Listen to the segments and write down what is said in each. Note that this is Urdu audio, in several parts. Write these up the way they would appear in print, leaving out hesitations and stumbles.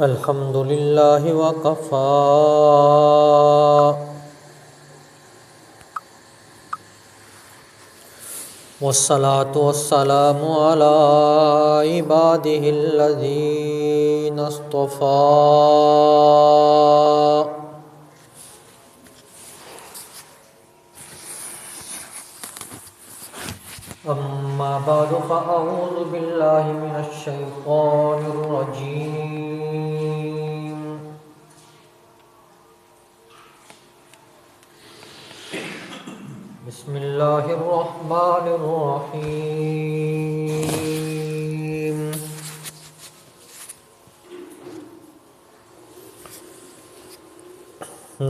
الحمد للہ وکفی والصلاة والسلام علی عبادہ الذین اصطفی اما بعد فاعوذ باللہ من الشیطان الرجیم بسم اللہ الرحمن الرحیم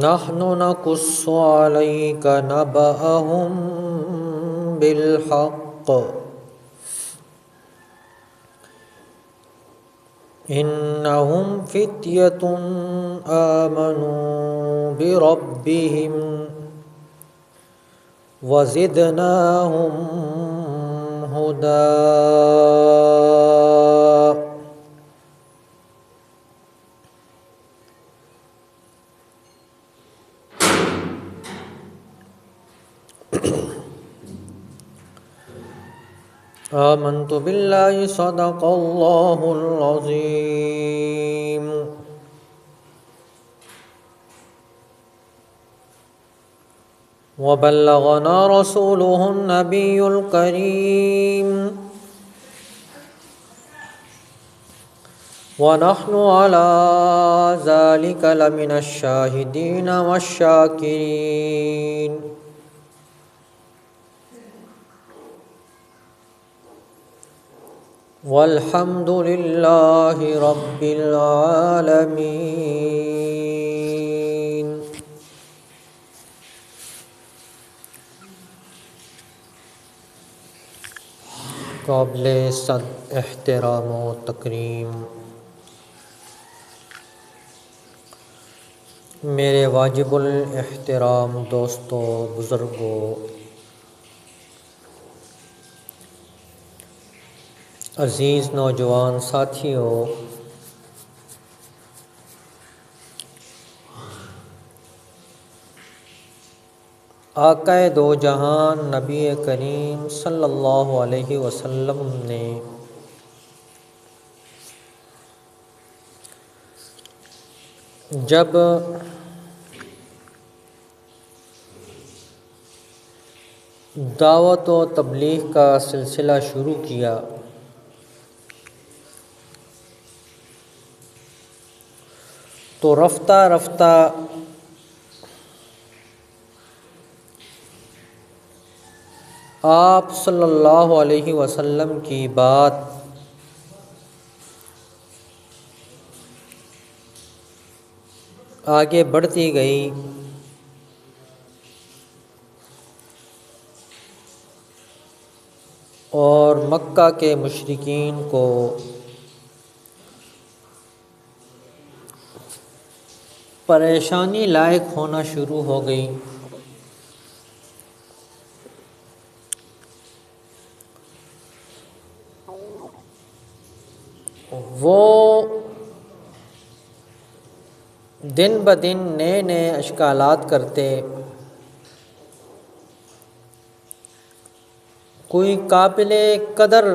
نحن نقص علیک نبأہم بالحق انہم فتیۃ آمنوا بربہم وزدناہم ہدی آمنت باللہ صدق اللہ العظیم وبلغنا رسوله النبی الکریم ونحن على ذلك لمن الشاہدین والشاکرین والحمد للہ رب العالمین۔ قابل صد احترام و تکریم میرے واجب الاحترام دوستوں، بزرگوں، عزیز نوجوان ساتھیوں، آقا دو جہان نبی کریم صلی اللہ علیہ وسلم نے جب دعوت و تبلیغ کا سلسلہ شروع کیا تو رفتہ رفتہ آپ صلی اللہ علیہ وسلم کی بات آگے بڑھتی گئی اور مکہ کے مشرکین کو پریشانی لائق ہونا شروع ہو گئی۔ وہ دن بدن نئے نئے اشکالات کرتے، کوئی قابل قدر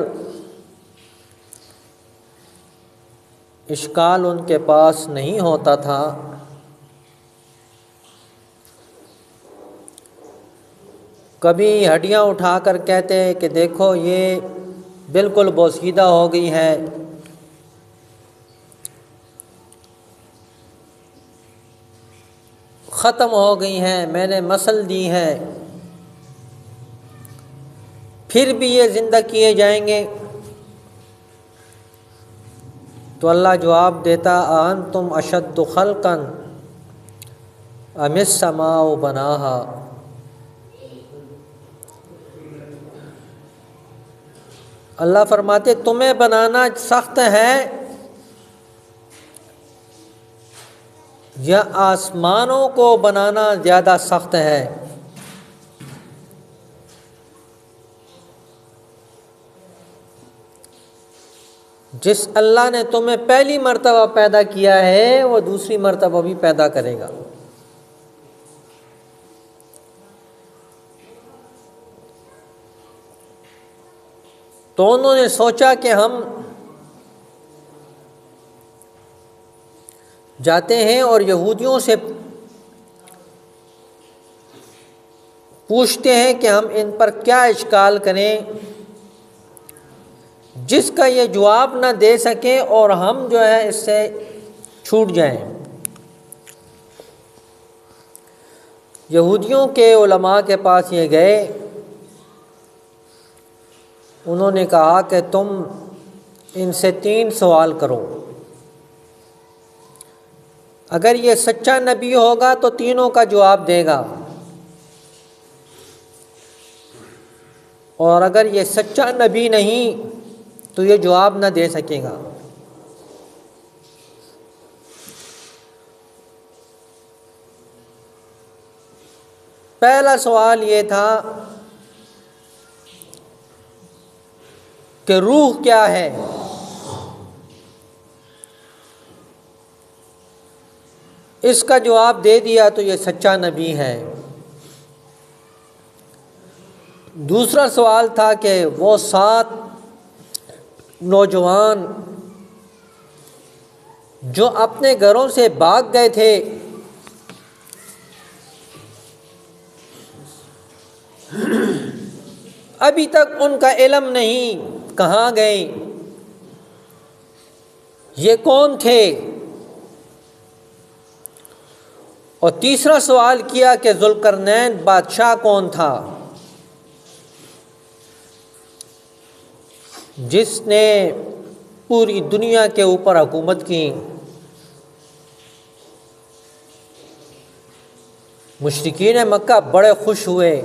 اشکال ان کے پاس نہیں ہوتا تھا، کبھی ہڈیاں اٹھا کر کہتے کہ دیکھو یہ بالکل بوسیدہ ہو گئی ہے، ختم ہو گئی ہیں، میں نے مسل دی ہے، پھر بھی یہ زندہ کیے جائیں گے۔ تو اللہ جواب دیتا اَأَنتُمْ أَشَدُّ خَلْقًا أَمِ السَّمَاءُ بَنَاهَا، اللہ فرماتے تمہیں بنانا سخت ہے یا آسمانوں کو بنانا زیادہ سخت ہے؟ جس اللہ نے تمہیں پہلی مرتبہ پیدا کیا ہے وہ دوسری مرتبہ بھی پیدا کرے گا۔ تو انہوں نے سوچا کہ ہم جاتے ہیں اور یہودیوں سے پوچھتے ہیں کہ ہم ان پر کیا اشکال کریں جس کا یہ جواب نہ دے سکیں اور ہم جو ہے اس سے چھوٹ جائیں۔ یہودیوں کے علماء کے پاس یہ گئے، انہوں نے کہا کہ تم ان سے 3 سوال کرو، اگر یہ سچا نبی ہوگا تو تینوں کا جواب دے گا، اور اگر یہ سچا نبی نہیں تو یہ جواب نہ دے سکے گا۔ پہلا سوال یہ تھا کہ روح کیا ہے؟ اس کا جواب دے دیا تو یہ سچا نبی ہے۔ دوسرا سوال تھا کہ وہ 7 نوجوان جو اپنے گھروں سے بھاگ گئے تھے، ابھی تک ان کا علم نہیں کہاں گئے، یہ کون تھے؟ اور تیسرا سوال کیا کہ ذوالقرنین بادشاہ کون تھا جس نے پوری دنیا کے اوپر حکومت کی؟ مشرکین مکہ بڑے خوش ہوئے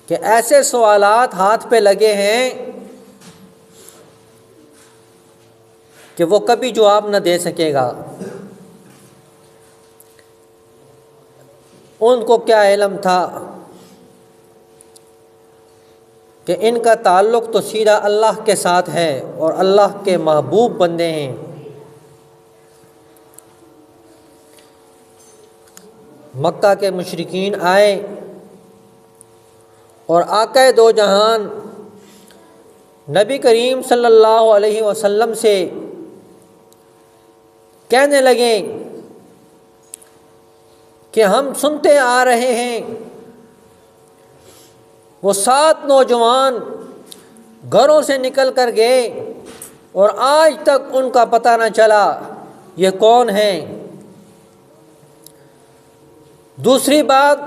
کہ ایسے سوالات ہاتھ پہ لگے ہیں کہ وہ کبھی جواب نہ دے سکے گا۔ ان کو کیا علم تھا کہ ان کا تعلق تو سیدھا اللہ کے ساتھ ہے اور اللہ کے محبوب بندے ہیں۔ مکہ کے مشرکین آئے اور آقا دو جہان نبی کریم صلی اللہ علیہ وسلم سے کہنے لگے کہ ہم سنتے آ رہے ہیں وہ 7 نوجوان گھروں سے نکل کر گئے اور آج تک ان کا پتہ نہ چلا یہ کون ہیں۔ دوسری بات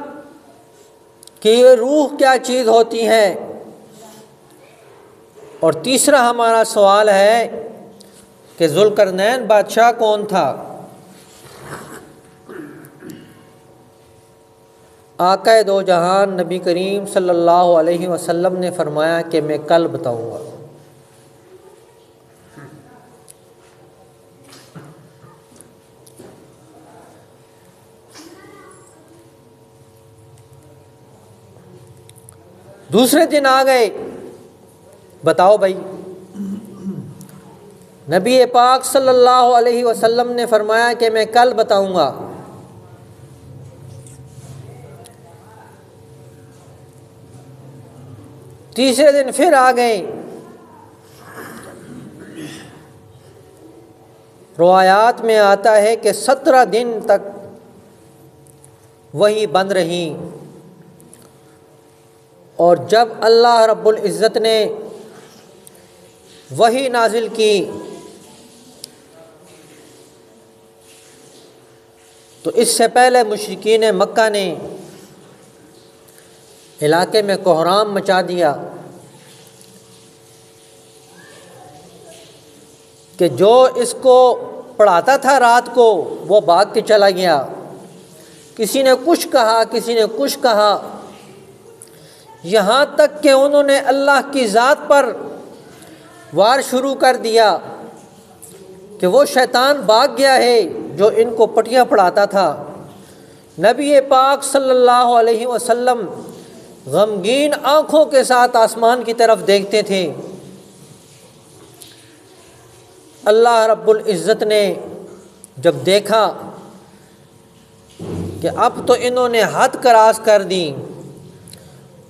کہ یہ روح کیا چیز ہوتی ہے، اور تیسرا ہمارا سوال ہے کہ ذوالقرنین بادشاہ کون تھا۔ آقا دو جہان نبی کریم صلی اللہ علیہ وسلم نے فرمایا کہ میں کل بتاؤں گا۔ دوسرے دن آ گئے، بتاؤ بھائی۔ نبی پاک صلی اللہ علیہ وسلم نے فرمایا کہ میں کل بتاؤں گا۔ تیسرے دن پھر آ گئے، روایات میں آتا ہے کہ 17 دن تک وہی بند رہی، اور جب اللہ رب العزت نے وحی نازل کی تو اس سے پہلے مشرکین مکہ نے علاقے میں کوہرام مچا دیا کہ جو اس کو پڑھاتا تھا رات کو وہ بھاگ کے چلا گیا، کسی نے کچھ کہا، کسی نے کچھ کہا، یہاں تک کہ انہوں نے اللہ کی ذات پر وار شروع کر دیا کہ وہ شیطان بھاگ گیا ہے جو ان کو پٹیاں پڑھاتا تھا۔ نبی پاک صلی اللہ علیہ وسلم غمگین آنکھوں کے ساتھ آسمان کی طرف دیکھتے تھے اللہ رب العزت نے جب دیکھا کہ اب تو انہوں نے حد کراس کر دی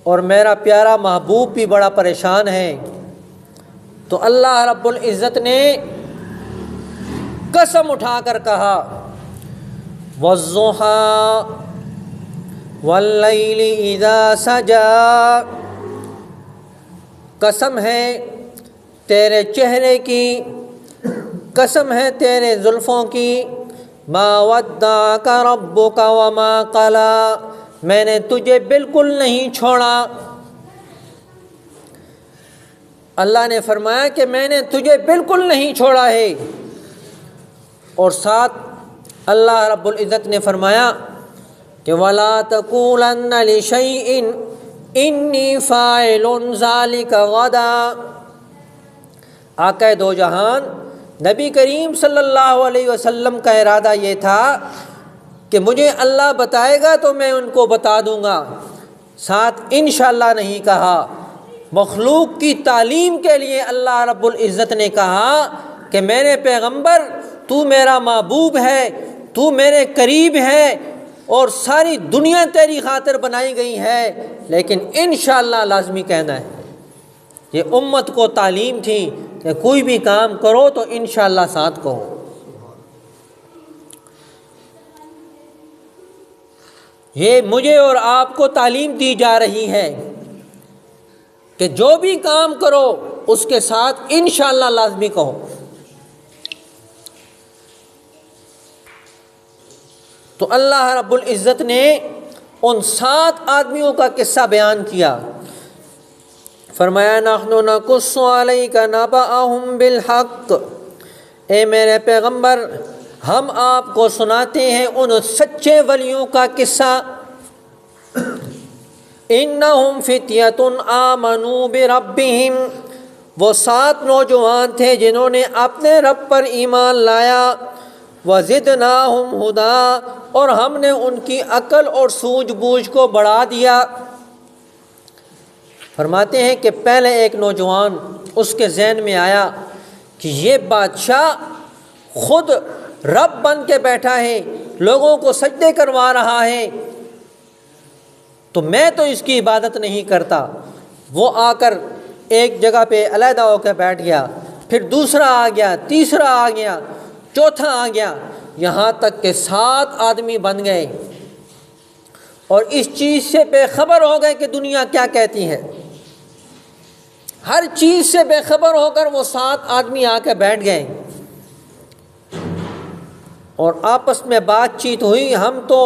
اور میرا پیارا محبوب بھی بڑا پریشان ہے، تو اللہ رب العزت نے قسم اٹھا کر کہا وَالضُّحَىٰ وَاللَّيْلِ إِذَا سَجَىٰ، قسم ہے تیرے چہرے کی، قسم ہے تیرے زلفوں کی، مَا وَدَّعَكَ رَبُّكَ وَمَا قَلَىٰ، میں نے تجھے بالکل نہیں چھوڑا۔ اللہ نے فرمایا کہ میں نے تجھے بالکل نہیں چھوڑا ہے، اور ساتھ اللہ رب العزت نے فرمایا کہ وَلَا تَقُولَنَّ لِشَيْءٍ إِنِّي فَاعِلٌ ذَلِكَ غَدًا۔ آقا دو جہان نبی کریم صلی اللہ علیہ وسلم کا ارادہ یہ تھا کہ مجھے اللہ بتائے گا تو میں ان کو بتا دوں گا، ساتھ انشاءاللہ نہیں کہا۔ مخلوق کی تعلیم کے لیے اللہ رب العزت نے کہا کہ میرے پیغمبر تو میرا محبوب ہے، تو میرے قریب ہے، اور ساری دنیا تیری خاطر بنائی گئی ہے، لیکن انشاءاللہ لازمی کہنا ہے۔ یہ امت کو تعلیم تھی کہ کوئی بھی کام کرو تو انشاءاللہ ساتھ کہو۔ یہ مجھے اور آپ کو تعلیم دی جا رہی ہے کہ جو بھی کام کرو اس کے ساتھ انشاءاللہ لازمی کہو۔ تو اللہ رب العزت نے ان 7 آدمیوں کا قصہ بیان کیا، فرمایا نحن نقص علیک نبأہم بالحق، اے میرے پیغمبر ہم آپ کو سناتے ہیں ان سچے ولیوں کا قصہ۔ انہم فتیۃ آمنوا بربہم، وہ 7 نوجوان تھے جنہوں نے اپنے رب پر ایمان لایا، وزدناہم ہدی، اور ہم نے ان کی عقل اور سوجھ بوجھ کو بڑھا دیا۔ فرماتے ہیں کہ پہلے ایک نوجوان اس کے ذہن میں آیا کہ یہ بادشاہ خود رب بن کے بیٹھا ہے، لوگوں کو سجدے کروا رہا ہے، تو میں تو اس کی عبادت نہیں کرتا۔ وہ آ کر ایک جگہ پہ علیحدہ ہو کے بیٹھ گیا، پھر دوسرا آ گیا، تیسرا آ گیا، چوتھا آ گیا، یہاں تک کہ 7 آدمی بن گئے، اور اس چیز سے بے خبر ہو گئے کہ دنیا کیا کہتی ہے۔ ہر چیز سے بے خبر ہو کر وہ 7 آدمی آ کے بیٹھ گئے، اور آپس میں بات چیت ہوئی، ہم تو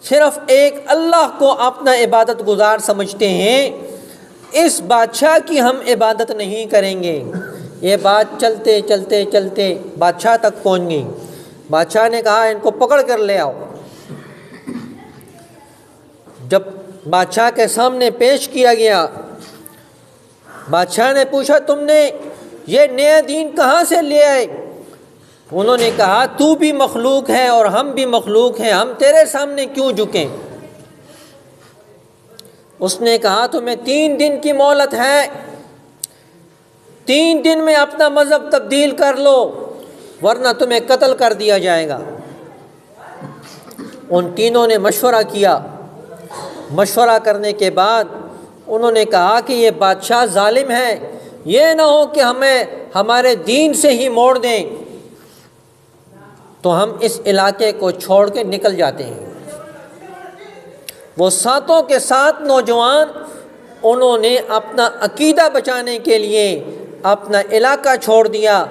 صرف ایک اللہ کو اپنا عبادت گزار سمجھتے ہیں، اس بادشاہ کی ہم عبادت نہیں کریں گے۔ یہ بات چلتے چلتے چلتے بادشاہ تک پہنچ گئی۔ بادشاہ نے کہا ان کو پکڑ کر لے آؤ۔ جب بادشاہ کے سامنے پیش کیا گیا، بادشاہ نے پوچھا تم نے یہ نیا دین کہاں سے لے آئے؟ انہوں نے کہا تو بھی مخلوق ہے اور ہم بھی مخلوق ہیں، ہم تیرے سامنے کیوں جھکیں؟ اس نے کہا تمہیں 3 دن کی مہلت ہے، 3 دن میں اپنا مذہب تبدیل کر لو ورنہ تمہیں قتل کر دیا جائے گا۔ ان تینوں نے مشورہ کیا، مشورہ کرنے کے بعد انہوں نے کہا کہ یہ بادشاہ ظالم ہے، یہ نہ ہو کہ ہمیں ہمارے دین سے ہی موڑ دیں، تو ہم اس علاقے کو چھوڑ کے نکل جاتے ہیں۔ وہ 7 کے 7 نوجوان انہوں نے اپنا عقیدہ بچانے کے لیے اپنا علاقہ چھوڑ دیا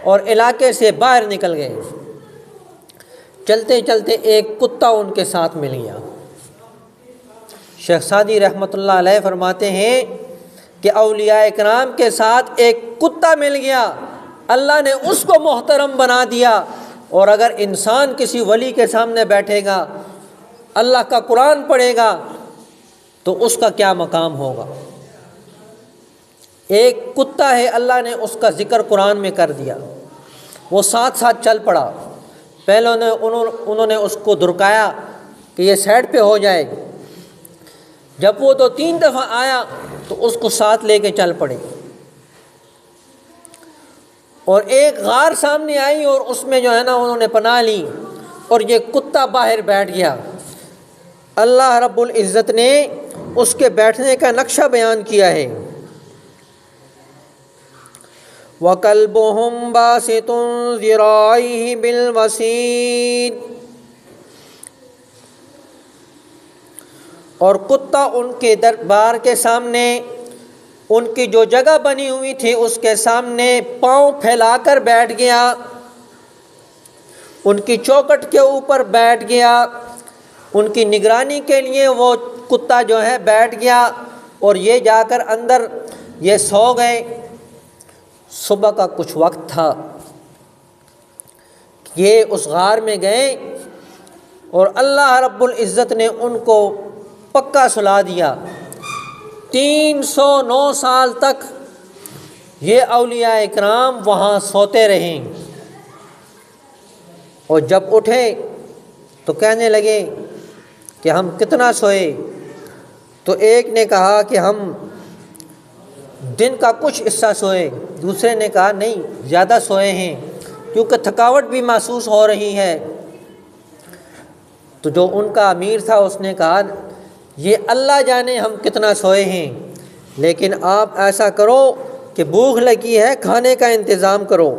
اور علاقے سے باہر نکل گئے۔ چلتے چلتے ایک کتا ان کے ساتھ مل گیا۔ شیخ سعدی رحمۃ اللہ علیہ فرماتے ہیں کہ اولیاء اکرام کے ساتھ ایک کتا مل گیا، اللہ نے اس کو محترم بنا دیا، اور اگر انسان کسی ولی کے سامنے بیٹھے گا، اللہ کا قرآن پڑھے گا، تو اس کا کیا مقام ہوگا۔ ایک کتا ہے، اللہ نے اس کا ذکر قرآن میں کر دیا، وہ ساتھ ساتھ چل پڑا۔ پہلے انہوں نے اس کو دھرکایا کہ یہ سائڈ پہ ہو جائے، جب وہ 2-3 دفعہ آیا تو اس کو ساتھ لے کے چل پڑے۔ اور ایک غار سامنے آئی اور اس میں جو ہے نا انہوں نے پناہ لی اور یہ کتا باہر بیٹھ گیا۔ اللہ رب العزت نے اس کے بیٹھنے کا نقشہ بیان کیا ہے، وَكَلْبُهُمْ بَاسِطٌ ذِرَاعَيْهِ بِالْوَسِيدِ، اور کتا ان کے دربار کے سامنے، ان کی جو جگہ بنی ہوئی تھی اس کے سامنے پاؤں پھیلا کر بیٹھ گیا، ان کی چوکھٹ کے اوپر بیٹھ گیا، ان کی نگرانی کے لیے وہ کتا جو ہے بیٹھ گیا، اور یہ جا کر اندر یہ سو گئے۔ صبح کا کچھ وقت تھا، یہ اس غار میں گئے اور اللہ رب العزت نے ان کو پکا سلا دیا۔ 309 سال تک یہ اولیاء اکرام وہاں سوتے رہے، اور جب اٹھے تو کہنے لگے کہ ہم کتنا سوئے؟ تو ایک نے کہا کہ ہم دن کا کچھ حصہ سوئے، دوسرے نے کہا نہیں زیادہ سوئے ہیں کیونکہ تھکاوٹ بھی محسوس ہو رہی ہے۔ تو جو ان کا امیر تھا اس نے کہا یہ اللہ جانے ہم کتنا سوئے ہیں، لیکن آپ ایسا کرو کہ بھوک لگی ہے، کھانے کا انتظام کرو۔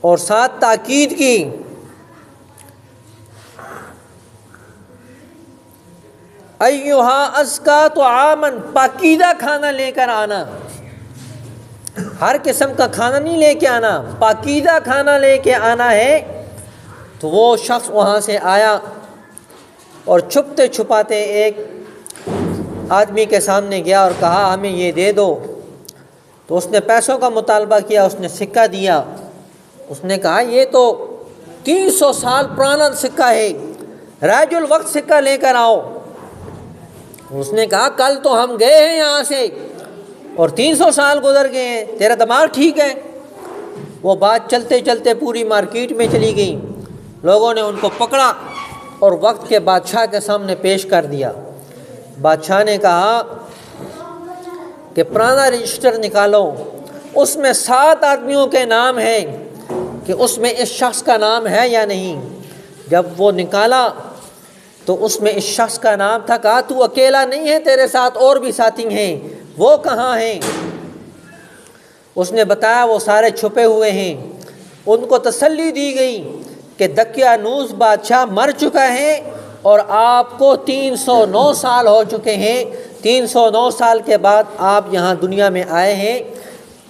اور ساتھ تاکید کی ایھا ازکا طعاما، پاکیزہ کھانا لے کر آنا، ہر قسم کا کھانا نہیں لے کے آنا، پاکیزہ کھانا لے کے آنا ہے۔ تو وہ شخص وہاں سے آیا اور چھپتے چھپاتے ایک آدمی کے سامنے گیا اور کہا ہمیں یہ دے دو۔ تو اس نے پیسوں کا مطالبہ کیا، اس نے سکہ دیا، اس نے کہا یہ تو 300 سال پرانا سکہ ہے، راج الوقت سکہ لے کر آؤ۔ اس نے کہا کل تو ہم گئے ہیں یہاں سے اور 300 سال گزر گئے ہیں، تیرا دماغ ٹھیک ہے؟ وہ بات چلتے چلتے پوری مارکیٹ میں چلی گئی، لوگوں نے ان کو پکڑا اور وقت کے بادشاہ کے سامنے پیش کر دیا۔ بادشاہ نے کہا کہ پرانا رجسٹر نکالو، اس میں 7 آدمیوں کے نام ہیں کہ اس میں اس شخص کا نام ہے یا نہیں۔ جب وہ نکالا تو اس میں اس شخص کا نام تھا۔ کہا تو اکیلا نہیں ہے، تیرے ساتھ اور بھی ساتھی ہیں، وہ کہاں ہیں؟ اس نے بتایا وہ سارے چھپے ہوئے ہیں۔ ان کو تسلی دی گئی کہ دقیانوس بادشاہ مر چکا ہے اور آپ کو 309 سال ہو چکے ہیں، 309 سال کے بعد آپ یہاں دنیا میں آئے ہیں،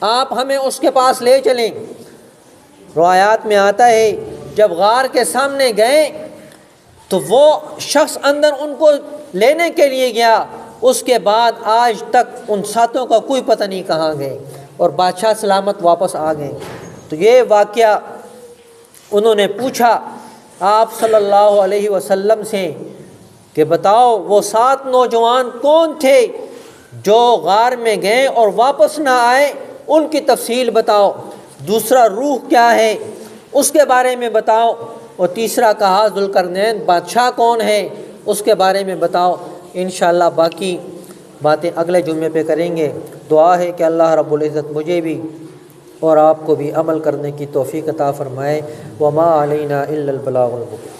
آپ ہمیں اس کے پاس لے چلیں۔ روایات میں آتا ہے جب غار کے سامنے گئے تو وہ شخص اندر ان کو لینے کے لیے گیا، اس کے بعد آج تک ان ساتوں کا کوئی پتہ نہیں کہاں گئے، اور بادشاہ سلامت واپس آ گئے۔ تو یہ واقعہ انہوں نے پوچھا آپ صلی اللہ علیہ وسلم سے کہ بتاؤ وہ 7 نوجوان کون تھے جو غار میں گئے اور واپس نہ آئے، ان کی تفصیل بتاؤ۔ دوسرا روح کیا ہے اس کے بارے میں بتاؤ، اور تیسرا کہا ذوالقرنین بادشاہ کون ہے اس کے بارے میں بتاؤ۔ انشاءاللہ باقی باتیں اگلے جمعے پہ کریں گے۔ دعا ہے کہ اللہ رب العزت مجھے بھی اور آپ کو بھی عمل کرنے کی توفیق عطا فرمائے۔ وما علینا الا البلاغ المبین۔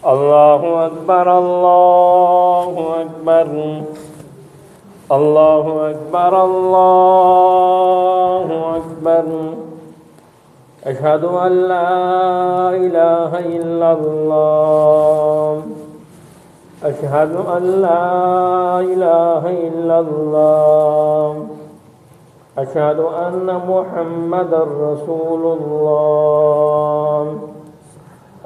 اللہ اکبر اللہ اکبر اللہ اکبر اللہ اکبر، اشہد ان لا الہ الا اللہ، اشہد ان لا الہ الا اللہ، اشہد ان محمد رسول اللہ،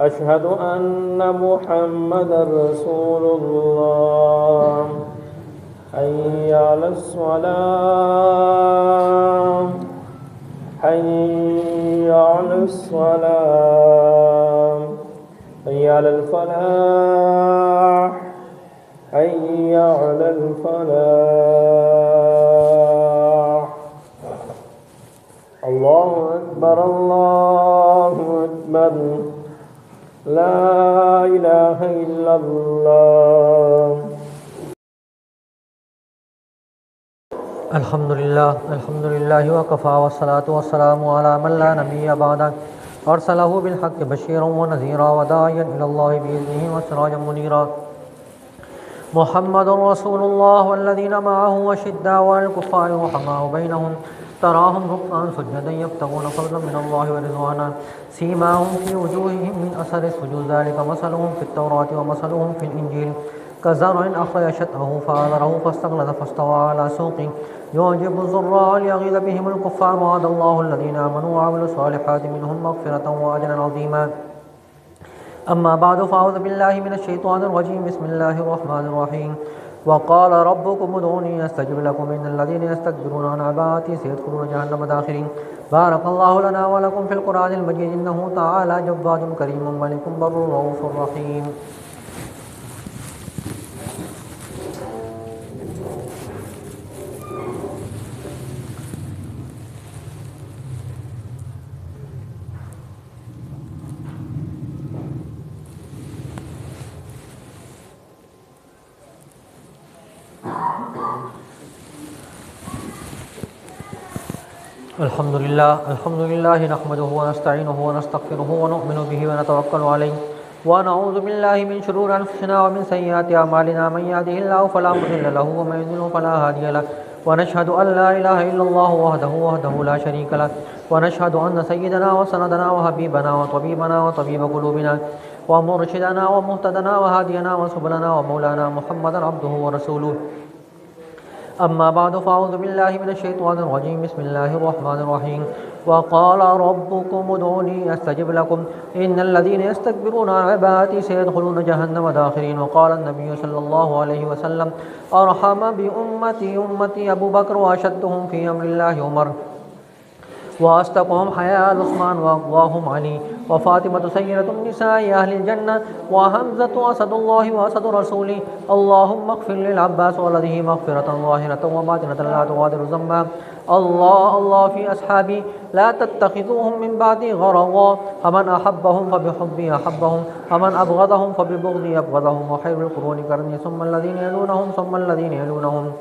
اشہد ان محمد رسول اللہ، حی علی الصلاة، حی علی الصلاة، حی علی الفلاح، حی علی الفلاح۔ اللہ اکبر اللہ اکبر لا إله إلا الله. الحمد لله وكفى والصلاة والسلام على من لا نبي بعده أرسله بالحق بشيرا ونذيرا وداعيا إلى الله بإذنه وسراجا منيرا. محمد رسول الله والذين معه أشداء على الكفار رحماء بينهم تراهم ركعا سجدا يبتغون فضلا من الله ورضوانا سيماهم في وجوههم من أثر السجود ذلك مثلهم في التوراة ومثلهم في الإنجيل كزرع أخرج شطأه فآزره فاستغلظ فاستوى على سوقه يعجب الزراع ليغيظ بهم الكفار وعد الله الذين آمنوا وعملوا الصالحات منهم مغفرة وأجرا عظيما. أما بعد فأعوذ بالله من الشيطان الرجيم بسم الله الرحمن الرحيم. وقال ربكم ادعوني أستجب لكم إن الذين يستكبرون عن عبادتي سيدخلون جهنم داخرين. بارك الله لنا ولكم في القرآن المجيد إنه تعالى جواد كريم ملك بر رؤوف رحيم. الحمد لله نحمده ونستعينه ونستغفره ونؤمن به ونتوكل عليه ونعوذ بالله من شرور أنفسنا ومن سيئات أعمالنا من يهده الله فلا مضل له ومن يضلل فلا هادي له ونشهد أن لا إله إلا الله وحده لا شريك له ونشهد أن سيدنا وسندنا وحبيبنا وطبيبنا وطبيب قلوبنا ومرشدنا ومهتدنا وهادينا وسبلنا ومولانا محمدا عبده ورسوله. أما بعد فأعوذ بالله من الشيطان الرجيم بسم الله الرحمن الرحيم. وقال ربكم ادعوني أستجب لكم إن الذين يستكبرون عن عبادتي سيدخلون جهنم داخرين. وقال النبي صلى الله عليه وسلم أرحم بأمتي أبو بكر وأشدهم في أمر الله عمر وأصدقهم حياء عثمان وأقواهم علي وفاطمة سيدة النساء أهل الجنة وحمزة أسد الله وأسد رسوله. اللهم اغفر للعباس ولده مغفرة ظاهرة وباطنة لا تغادر ذنبا. الله في أصحابي لا تتخذوهم من بعدي غرضا فمن أحبهم فبحبي أحبهم ومن أبغضهم فببغضي أبغضهم وخير القرون قرني ثم الذين يلونهم ثم الذين يلونهم.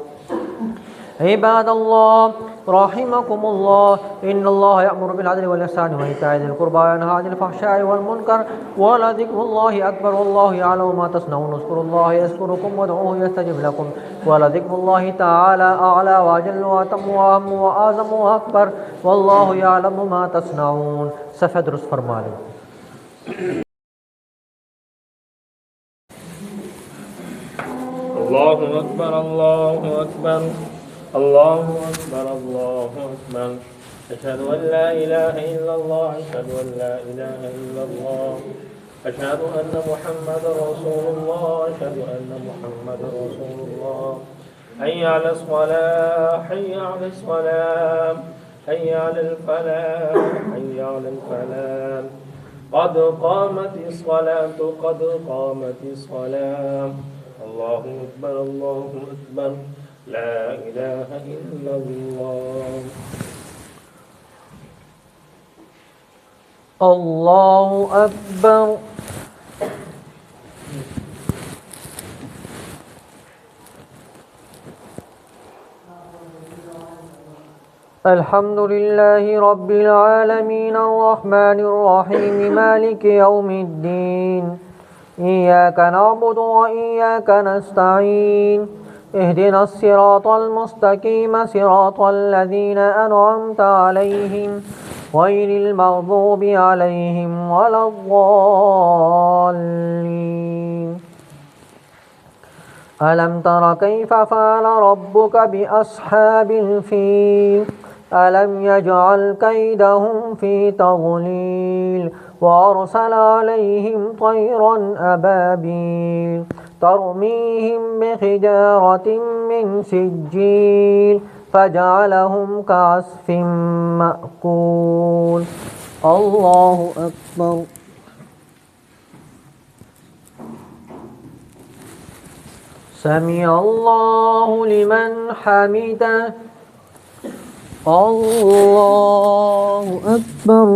عباد الله رحمكم الله إن الله يأمر بالعدل والإحسان وإيتاء ذي القربى وينهى عن الفحشاء والمنكر ولذكر الله أكبر والله يعلم ما تصنعون. اذكروا الله يذكركم وادعوه يستجب لكم ولذكر الله تعالى أعلى وأجل وأتم وأهم وأعظم وأكبر والله يعلم ما تصنعون. صفحہ درست فرما لیں. الله أكبر الله أكبر الله أكبر الله أكبر. أشهد أن لا إله إلا الله أشهد أن لا إله إلا الله أشهد أن محمد رسول الله أشهد أن محمد رسول الله. حي على الصلاة حي على الصلاة حي على الفلاح حي على الفلاح. قد قامت الصلاة قد قامت الصلاة. الله أكبر الله أكبر لا إله إلا الله. الله أكبر. الحمد لله رب العالمين الرحمن الرحيم مالك يوم الدين إياك نعبد وإياك نستعين اهدنا الصراط المستقيم صراط الذين أنعمت عليهم غير المغضوب عليهم ولا الضالين. ألم تر كيف فعل ربك بأصحاب الفيل ألم يجعل كيدهم في تضليل وأرسل عليهم طيرا أبابيل ترميهم بحجارة من سجيل فجعلهم كعصف مأكول. الله أكبر. سمع الله لمن حمده. الله أكبر.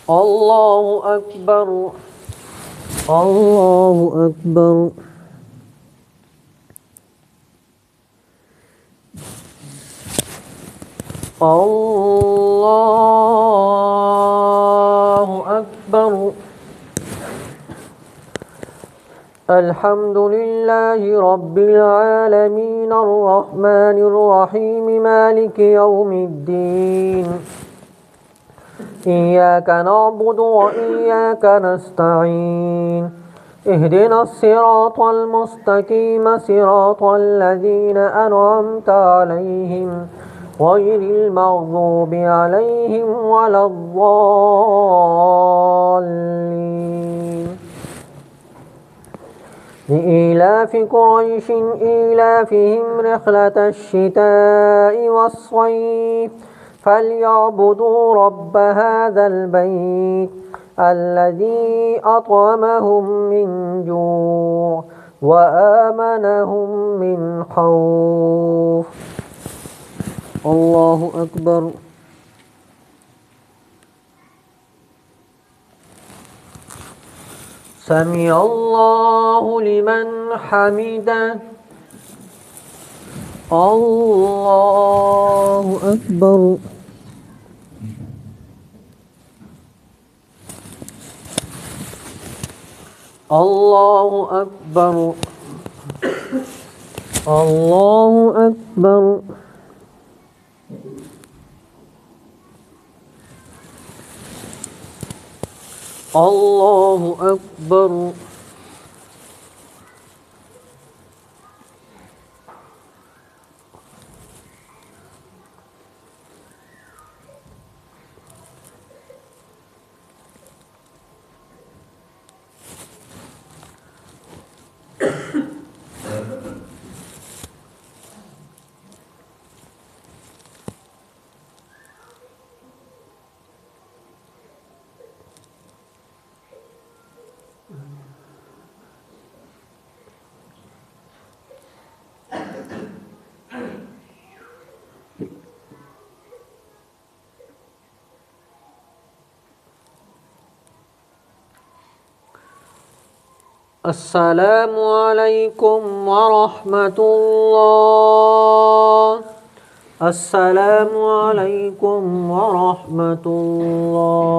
الله أكبر الله أكبر الله أكبر. الحمد لله رب العالمين الرحمن الرحيم مالك يوم الدين. إياك نعبد وإياك نستعين. اهدنا الصراط المستقيم صراط الذين أنعمت عليهم غير المغضوب عليهم ولا الضالين. لإيلاف قريش إيلافهم رحلة الشتاء والصيف فليعبدوا رب هذا البيت الذي أطعمهم من جوع وآمنهم من خوف. الله أكبر. سمع الله لمن حمده. الله أكبر. الله أكبر. الله أكبر. الله أكبر. السلام علیکم ورحمۃ اللہ. السلام علیکم ورحمۃ اللہ.